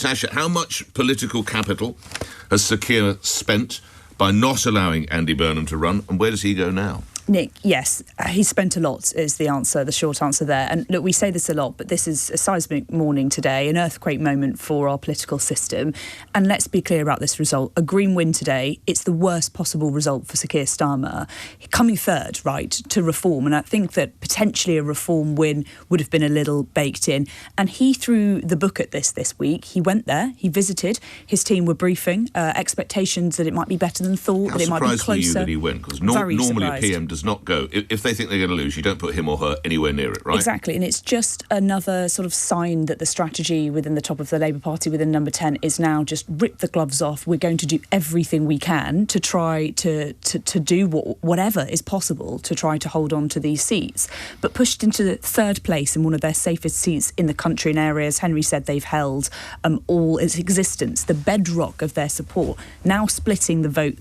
Natasha, how much political capital has Sir Keir spent by not allowing Andy Burnham to run, and where does he go now? Nick, yes, he's spent a lot is the answer, the short answer there. And look, we say this a lot, but this is a seismic morning today, an earthquake moment for our political system. And let's be clear about this result. A Green win today, it's the worst possible result for Sir Keir Starmer. Coming third, right, to reform. And I think that potentially a reform win would have been a little baked in. And he threw the book at this week. He went there, he visited, his team were briefing, expectations that it might be better than thought, that it might be closer. How surprised were you that he went? Because normally a PM does not go. If they think they're going to lose, you don't put him or her anywhere near it, right? Exactly, and it's just another sort of sign that the strategy within the top of the Labour Party, within Number 10, is now just rip the gloves off. We're going to do everything we can to try to do whatever is possible to try to hold on to these seats. But pushed into third place in one of their safest seats in the country, in areas Henry said they've held all its existence, the bedrock of their support, now splitting the vote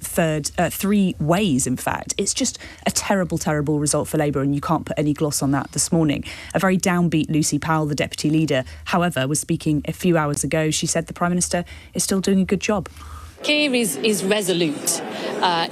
three ways, in fact. It's just a terrible result for Labour, and you can't put any gloss on that this morning. A very downbeat Lucy Powell, the Deputy Leader, however, was speaking a few hours ago. She said the Prime Minister is still doing a good job. Keir is resolute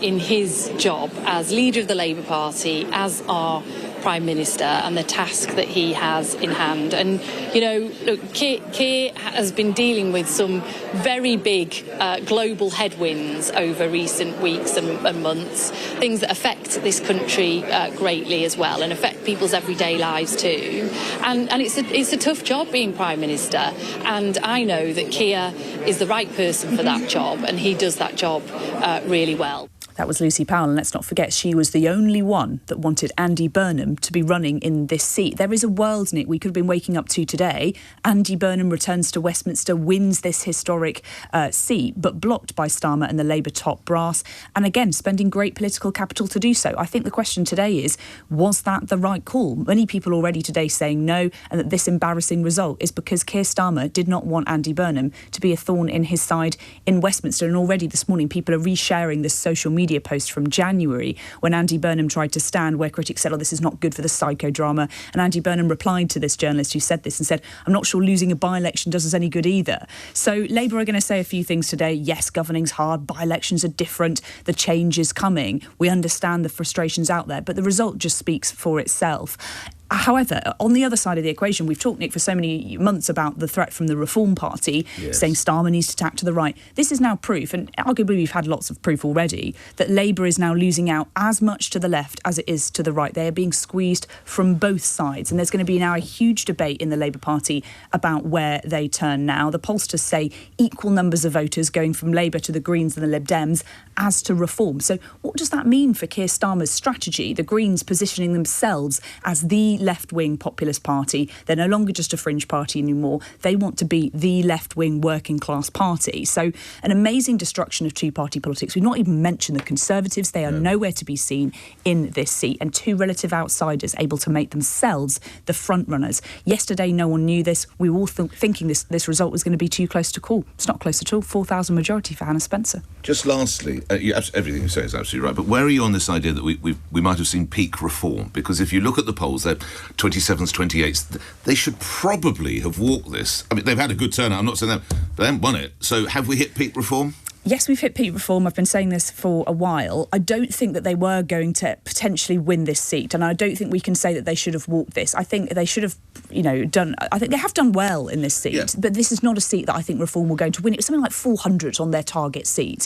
in his job as leader of the Labour Party, as our Prime Minister, and the task that he has in hand. And, you know, look, Keir has been dealing with some very big global headwinds over recent weeks and months, things that affect this country greatly as well, and affect people's everyday lives too. And it's a tough job being Prime Minister, and I know that Keir is the right person for that job, and he does that job really well. That was Lucy Powell, and let's not forget she was the only one that wanted Andy Burnham to be running in this seat. There is a world, Nick, we could have been waking up to today. Andy Burnham returns to Westminster, wins this historic seat, but blocked by Starmer and the Labour top brass, and again, spending great political capital to do so. I think the question today is, was that the right call? Many people already today saying no, and that this embarrassing result is because Keir Starmer did not want Andy Burnham to be a thorn in his side in Westminster. And already this morning, people are resharing this social media post from January when Andy Burnham tried to stand, where critics said, oh, this is not good for the psychodrama. And Andy Burnham replied to this journalist who said this and said, I'm not sure losing a by-election does us any good either. So Labour are going to say a few things today. Yes, governing's hard. By-elections are different. The change is coming. We understand the frustrations out there, but the result just speaks for itself. However, on the other side of the equation, we've talked, Nick, for so many months about the threat from the Reform Party, yes, saying Starmer needs to tack to the right. This is now proof, and arguably we've had lots of proof already, that Labour is now losing out as much to the left as it is to the right. They are being squeezed from both sides, and there's going to be now a huge debate in the Labour Party about where they turn now. The pollsters say equal numbers of voters going from Labour to the Greens and the Lib Dems as to Reform. So what does that mean for Keir Starmer's strategy? The Greens positioning themselves as the left-wing populist party. They're no longer just a fringe party anymore. They want to be the left-wing working-class party. So an amazing destruction of two-party politics. We've not even mentioned the Conservatives. They are nowhere to be seen in this seat. And two relative outsiders able to make themselves the front-runners. Yesterday, no one knew this. We were all thinking this result was going to be too close to call. It's not close at all. 4,000 majority for Hannah Spencer. Just lastly, everything you say is absolutely right, but where are you on this idea that we might have seen peak reform? Because if you look at the polls, they're 27th, 28th, they should probably have walked this. I mean, they've had a good turnout, I'm not saying that, but they haven't won it. So have we hit peak reform? Yes, we've hit peak reform. I've been saying this for a while. I don't think that they were going to potentially win this seat, and I don't think we can say that they should have walked this. I think they should have, done. I think they have done well in this seat, but this is not a seat that I think Reform will go to win. It was something like 400 on their target seat.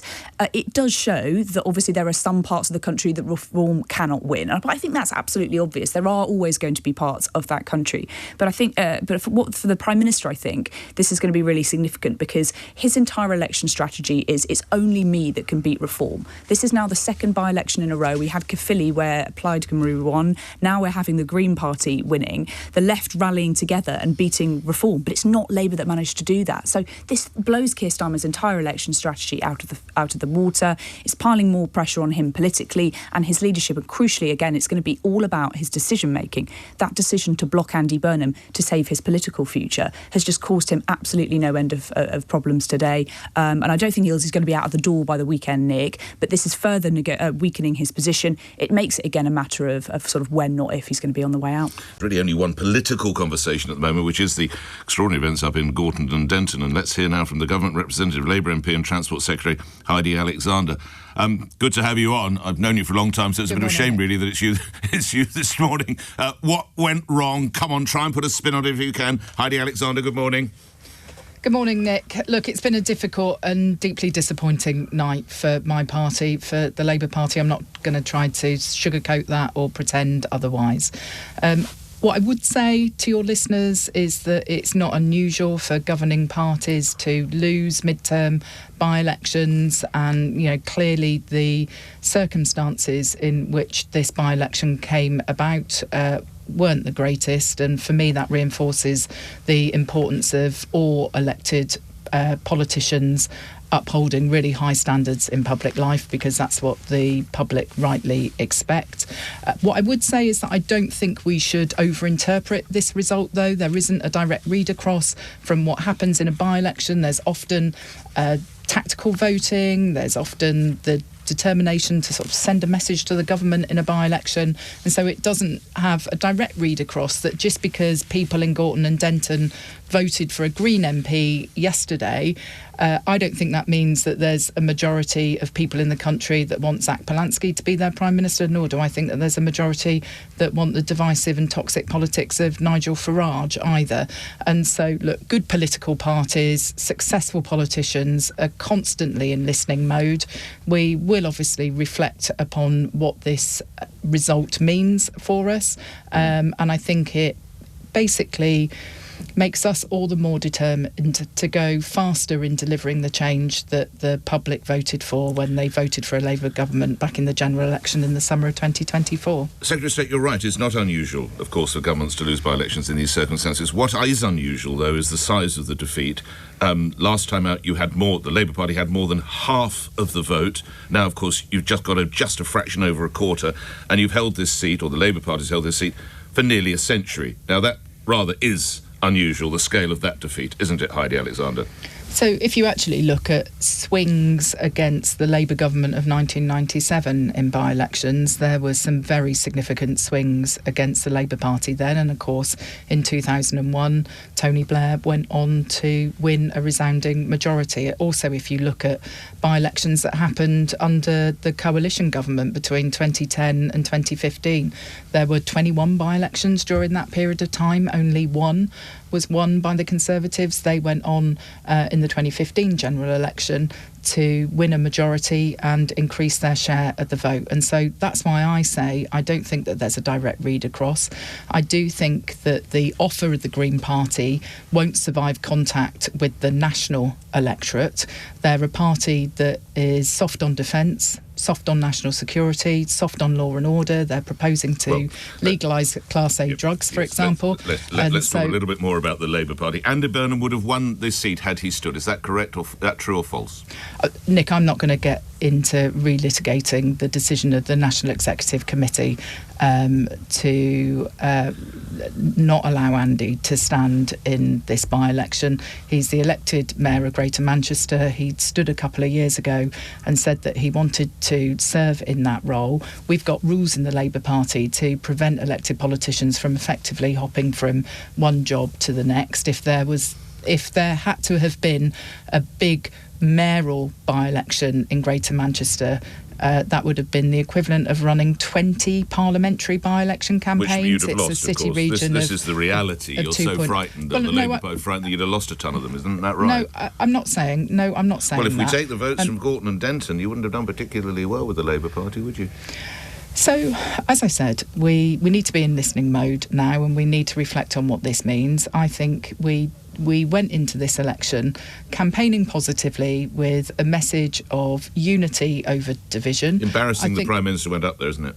It does show that obviously there are some parts of the country that Reform cannot win. But I think that's absolutely obvious. There are always going to be parts of that country. But I think, for the Prime Minister, I think this is going to be really significant because his entire election strategy is it's only me that can beat Reform. This is now the second by-election in a row. We had Caerphilly where Plaid Cymru won. Now we're having the Green Party winning. The left rallying together and beating Reform. But it's not Labour that managed to do that. So this blows Keir Starmer's entire election strategy out of the water. It's piling more pressure on him politically and his leadership. And crucially, again, it's going to be all about his decision-making. That decision to block Andy Burnham to save his political future has just caused him absolutely no end of problems today. And I don't think he's going going to be out of the door by the weekend, Nick. But this is further weakening his position. It makes it, again, a matter of sort of when, not if, he's going to be on the way out. Really only one political conversation at the moment, which is the extraordinary events up in Gorton Denton. And let's hear now from the government representative, Labour MP and Transport Secretary, Heidi Alexander. Good to have you on. I've known you for a long time, so it's a bit of a shame, really, that it's you this morning. What went wrong? Come on, try and put a spin on it if you can. Heidi Alexander, good morning. Good morning, Nick. Look, it's been a difficult and deeply disappointing night for my party, for the Labour Party. I'm not going to try to sugarcoat that or pretend otherwise. What I would say to your listeners is that it's not unusual for governing parties to lose midterm by-elections, and clearly the circumstances in which this by-election came about weren't the greatest, and for me that reinforces the importance of all elected politicians upholding really high standards in public life, because that's what the public rightly expect. What I would say is that I don't think we should overinterpret this result, though. There isn't a direct read across from what happens in a by-election. There's often tactical voting, there's often the determination to sort of send a message to the government in a by-election, and so it doesn't have a direct read across that just because people in Gorton and Denton voted for a Green MP yesterday, I don't think that means that there's a majority of people in the country that want Zach Polanski to be their Prime Minister, nor do I think that there's a majority that want the divisive and toxic politics of Nigel Farage either. And so, look, good political parties, successful politicians are constantly in listening mode. We will obviously reflect upon what this result means for us, and I think it basically makes us all the more determined to go faster in delivering the change that the public voted for when they voted for a Labour government back in the general election in the summer of 2024. Secretary of State, you're right. It's not unusual, of course, for governments to lose by-elections in these circumstances. What is unusual, though, is the size of the defeat. Last time out, the Labour Party had more than half of the vote. Now, of course, you've just got just a fraction over a quarter, and you've held this seat, or the Labour Party's held this seat, for nearly a century. Now, that rather is unusual, the scale of that defeat, isn't it, Heidi Alexander? So if you actually look at swings against the Labour government of 1997 in by-elections, there were some very significant swings against the Labour Party then, and of course in 2001 Tony Blair went on to win a resounding majority. Also, if you look at by-elections that happened under the coalition government between 2010 and 2015, there were 21 by-elections during that period of time. Only one was won by the Conservatives. They went on in the 2015 general election to win a majority and increase their share of the vote. And so that's why I say I don't think that there's a direct read across. I do think that the offer of the Green Party won't survive contact with the national electorate. They're a party that is soft on defence, soft on national security, soft on law and order. They're proposing to legalise Class A drugs, for example. Let's talk a little bit more about the Labour Party. Andy Burnham would have won this seat had he stood. Is that correct, or that true or false? Nick, I'm not going to get into relitigating the decision of the National Executive Committee to not allow Andy to stand in this by-election. He's the elected mayor of Greater Manchester. He stood a couple of years ago and said that he wanted to serve in that role. We've got rules in the Labour Party to prevent elected politicians from effectively hopping from one job to the next. If there had to have been a big mayoral by-election in Greater Manchester, that would have been the equivalent of running 20 parliamentary by-election campaigns. Which you'd have lost, a city region. This is the reality. You're so frightened that the Labour Party frightened that you'd have lost a ton of them, isn't that right? No, I'm not saying that. Well, if we take the votes from Gorton and Denton, you wouldn't have done particularly well with the Labour Party, would you? So, as I said, we need to be in listening mode now, and we need to reflect on what this means. I think we went into this election campaigning positively with a message of unity over division. Embarrassing the Prime Minister went up there, isn't it?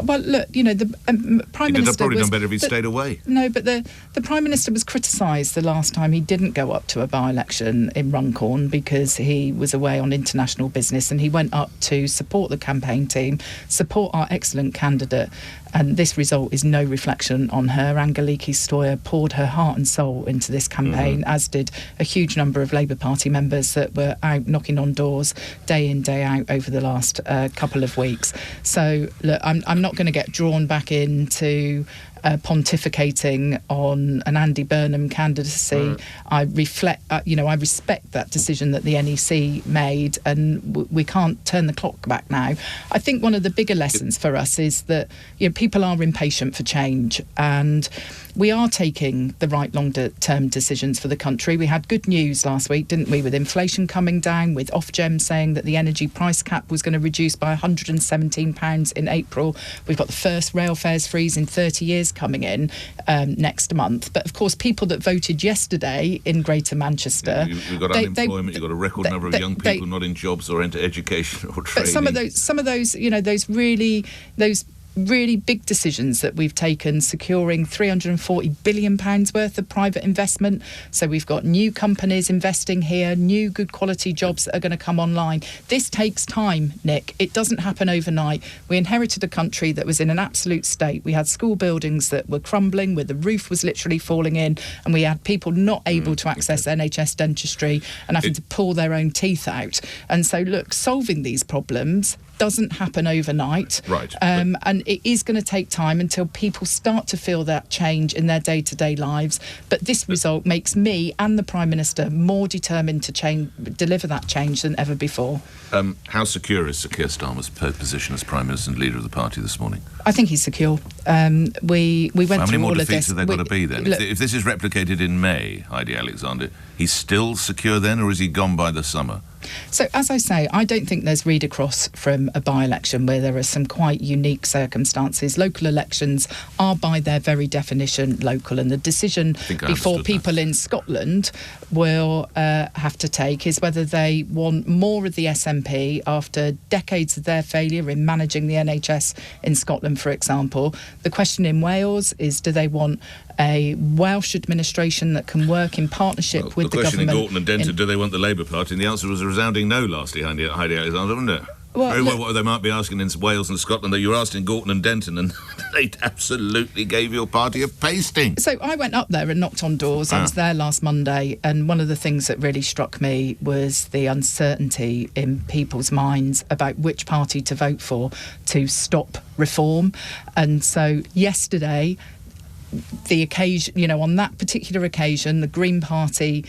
Well, look, the Prime Minister He'd have probably was... done better if he'd stayed away. No, but the Prime Minister was criticised the last time he didn't go up to a by-election in Runcorn because he was away on international business, and he went up to support the campaign team, support our excellent candidate, and this result is no reflection on her. Angeliki Stoyer poured her heart and soul into this campaign, as did a huge number of Labour Party members that were out knocking on doors day in, day out over the last couple of weeks. So, look, I'm not going to get drawn back into pontificating on an Andy Burnham candidacy. I respect that decision that the NEC made, and we can't turn the clock back now. I think one of the bigger lessons for us is that people are impatient for change, and we are taking the right longer-term decisions for the country. We had good news last week, didn't we, with inflation coming down, with Ofgem saying that the energy price cap was going to reduce by £117 in April. We've got the first rail fares freeze in 30 years coming in next month. But, of course, people that voted yesterday in Greater Manchester... You've got unemployment, you've got a record number of young people not in jobs or into education or training. But some of those, those really big decisions that we've taken, securing £340 billion worth of private investment. So we've got new companies investing here, new good quality jobs that are going to come online. This takes time, Nick. It doesn't happen overnight. We inherited a country that was in an absolute state. We had school buildings that were crumbling, where the roof was literally falling in, and we had people not able to access NHS dentistry and having to pull their own teeth out. And so, look, solving these problems doesn't happen overnight. Right. And it is going to take time until people start to feel that change in their day-to-day lives. But this result makes me and the Prime Minister more determined to deliver that change than ever before. How secure is Sir Keir Starmer's position as Prime Minister and leader of the party this morning? I think he's secure. We went through all of this. How many more defeats have there got to be then? If this is replicated in May, Heidi Alexander, he's still secure then, or is he gone by the summer? So, as I say, I don't think there's read across from a by-election where there are some quite unique circumstances. Local elections are, by their very definition, local, and the decision before people in Scotland will have to take is whether they want more of the SNP after decades of their failure in managing the NHS in Scotland, for example. The question in Wales is, do they want a Welsh administration that can work in partnership with the government? The question in Gorton and Denton, do they want the Labour Party? And the answer was a resounding no last year, Heidi Alexander, wasn't it? Very well, what they might be asking in Wales and Scotland that you were asked in Gorton and Denton, and they absolutely gave your party a pasting. So I went up there and knocked on doors. I was there last Monday, and one of the things that really struck me was the uncertainty in people's minds about which party to vote for to stop reform. And so yesterday, the occasion, on that particular occasion, the Green Party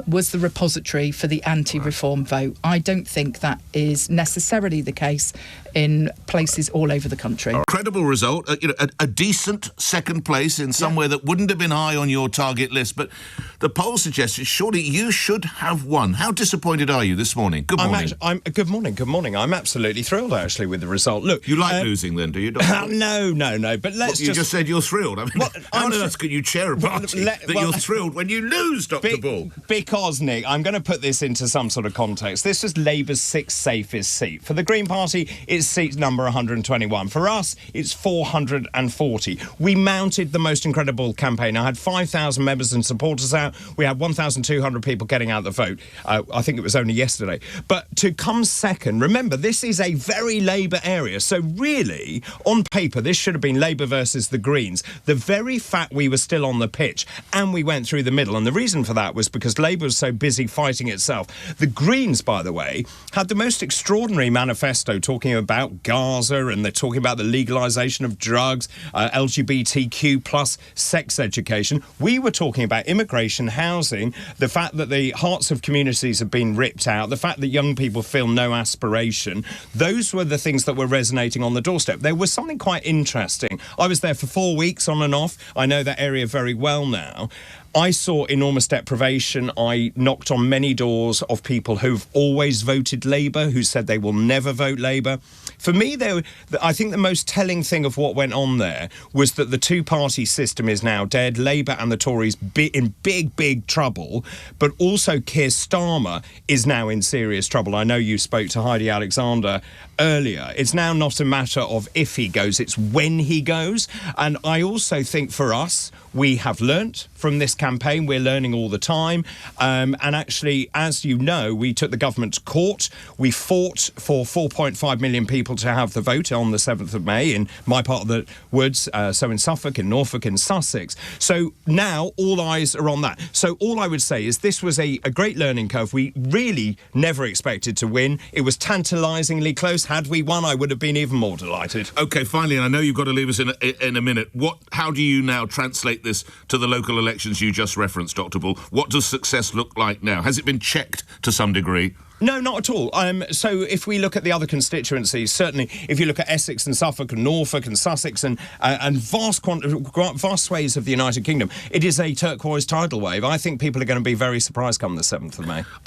was the repository for the anti-reform vote. I don't think that is necessarily the case in places all over the country. Credible result, a decent second place in somewhere that wouldn't have been high on your target list, but the poll suggested surely you should have won. How disappointed are you this morning? Good morning. Good morning. I'm absolutely thrilled, actually, with the result. Look, you like losing then, do you, Doctor? No, but let's you just said you're thrilled. I mean, how on earth can you chair a party that you're thrilled when you lose, Dr. Ball? Because, Nick, I'm going to put this into some sort of context. This was Labour's sixth safest seat. For the Green Party, it's seat number 121. For us, it's 440. We mounted the most incredible campaign. I had 5,000 members and supporters out. We had 1,200 people getting out the vote. I think it was only yesterday. But to come second, remember, this is a very Labour area. So really, on paper, this should have been Labour versus the Greens. The very fact we were still on the pitch and we went through the middle, and the reason for that was because Labour was so busy fighting itself. The Greens, by the way, had the most extraordinary manifesto talking about Gaza, and they're talking about the legalisation of drugs, LGBTQ plus sex education. We were talking about immigration, housing, the fact that the hearts of communities have been ripped out, the fact that young people feel no aspiration. Those were the things that were resonating on the doorstep. There was something quite interesting. I was there for 4 weeks on and off. I know that area very well now. I saw enormous deprivation. I knocked on many doors of people who've always voted Labour, who said they will never vote Labour. For me, I think the most telling thing of what went on there was that the two-party system is now dead. Labour and the Tories in big trouble, but also Keir Starmer is now in serious trouble. I know you spoke to Heidi Alexander earlier. It's now not a matter of if he goes, it's when he goes. And I also think for us, we have learnt from this campaign. We're learning all the time. And actually, as you know, we took the government to court. We fought for 4.5 million people to have the vote on the 7th of May in my part of the woods, so in Suffolk, in Norfolk, in Sussex. So now all eyes are on that. So all I would say is this was a great learning curve. We really never expected to win. It was tantalisingly close. Had we won, I would have been even more delighted. OK, finally, and I know you've got to leave us in a minute. How do you now translate this to the local elections you just referenced, Dr. Bull? What does success look like now? Has it been checked to some degree? No, not at all. So if we look at the other constituencies, certainly if you look at Essex and Suffolk and Norfolk and Sussex and vast swathes of the United Kingdom, it is a turquoise tidal wave. I think people are going to be very surprised come the 7th of May.